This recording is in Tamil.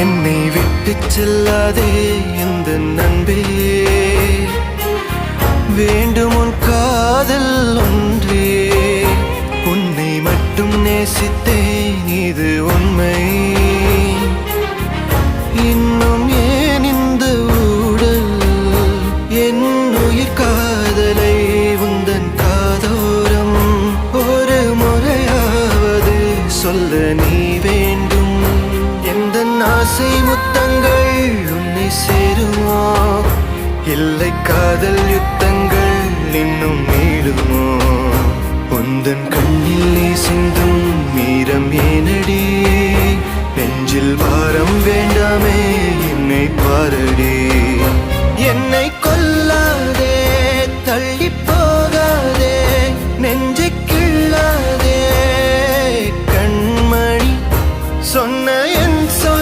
என்னை விட்டு செல்லாதே இந்த நண்பே, வேண்டும் உன் காதல் ஒன்றே. உன்னை மட்டும் நேசித்தேன், இது உண்மை. இன்னும் ஏன் இந்த ஊடல்? என் உயிர் காதலை உந்தன் காதோரம் ஒரு முறையாவது சொல்ல நீ வேண்டும். எந்த ஆசை முத்தங்கள் உன்னை சேருமோ, இல்லை காதல் யுத்தங்கள் இன்னும் நீளுமோ? உந்தன் கண்ணில் நீ சிந்தும் மீரம் ஏனடி? நெஞ்சில் பாரம் வேண்டாமே, என்னை பாரடி. என்னை